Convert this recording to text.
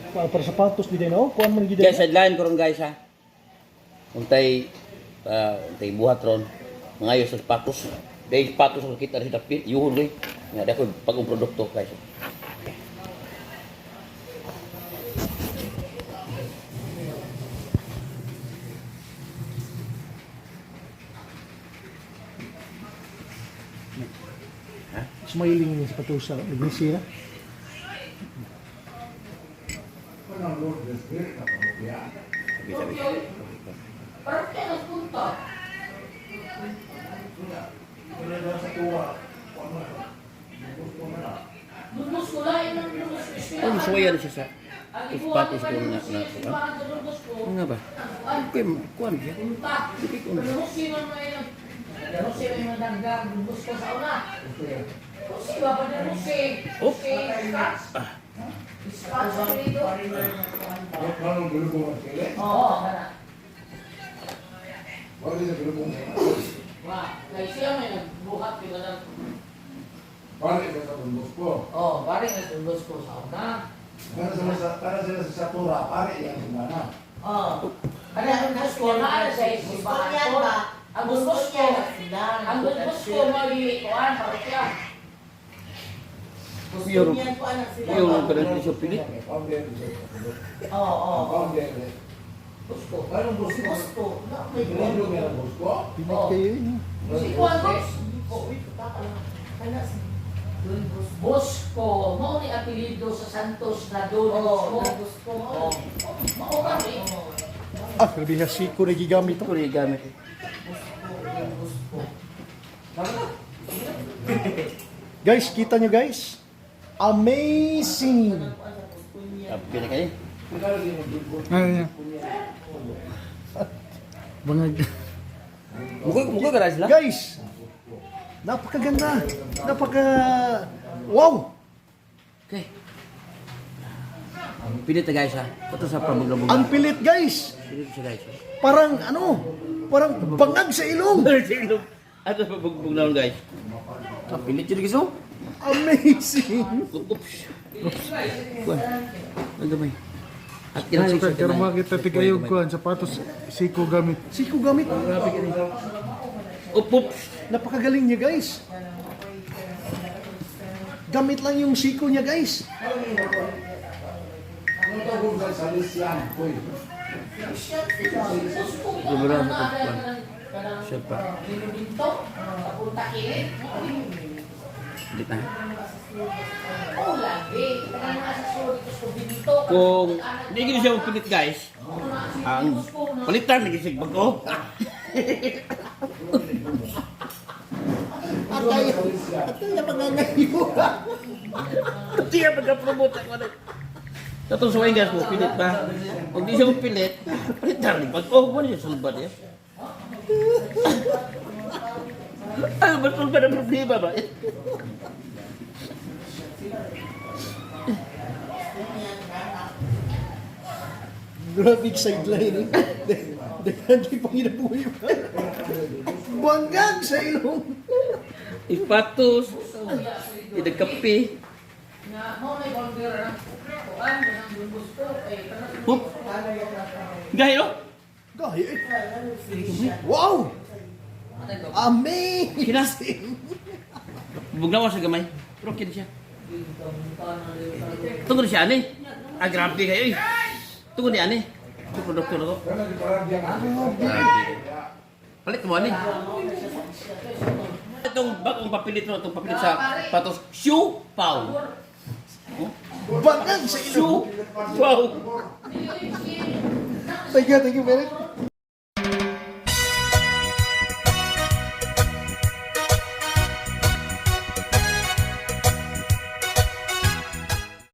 Para sapatos di din oh, kuan man gid. Guys, headline ko ron guys ha. Untay buhat ron. Mga sa sapatos. Dahil sapatos ang kita rin dapit, yuhon rin. Nga, dahil ko pag-ang produkto guys. Smiling yung sapatos sa iglesia. Oh, suwaya na siya sa sapatos ko na kuan. Ano nga ba? Okay, kuan siya. Hindi ko na. Oh. Pare nga sa Bosco sa una. Para sila sa Satura, pare yan sumana. Kaya ang Bosco na sa isibahan ko. Ang Bosco magikuan parokya. Yung pero siya pilit. Bosco. Anong Bosco? Meron Bosco? Pilit kayo yun. Si Juan Bosco, mo ni apelyido sa Santos na doon. Bosco. Mao kami. Ah, grabe nga siko na gigamit Ito ko rin gamit. Guys, kita nyo guys. Amazing! Sabi na kayo. Bangag. Mukha ka na sila? Guys! Napakaganda! Wow! Okay. Pilit na guys ha. Ito sa pamaglamog. Ang pilit guys! Pilit siya guys. Parang parang bangag sa ilong! Ito sa pamaglamog guys. Pilit siya guys oh. Amazing! Oops. Kuan. Ang gamay. At kinahanglan siya Pero gamay. makita tigayog ko ang sapatos siko gamit. Siko gamit. Grabe ka rin. Oops. Napakagaling niya guys. Gamit lang yung siko niya guys. Ano tawag sa Salesian? Uy. Sobrang sa kuan. Siya pa. Papunta kilit. Hindi na. Lagi. Kaya nga sa dito sa Binto. Kung hindi gini siya magpilit guys, ang palitan na gisig bago. Atay magangayo. Siya magka-promote ako na. Tatong suwain guys mo, pilit ba? Kung di siya magpilit, palitan rin bago. Ano siya sulban niya? Ano ba sulban ang problema ba? Grabe sideline. Hindi pang inabuhay pa. Bangag sa ilong. Ipatos, idagkapi. Hup! Gaya oh! Gaya eh. Wow! Amazing! Bugnawa sa gamay. Pero kini siya. Tunggu na siya ani. Grabe kayo eh. Tunggu ni ani. Ito produkto na ko. Palit mo ani. Itong bagong papilit mo, itong papilit sa patos. Shoe Pau. Bangag sa ilong. Shoe Pau. Thank you very much.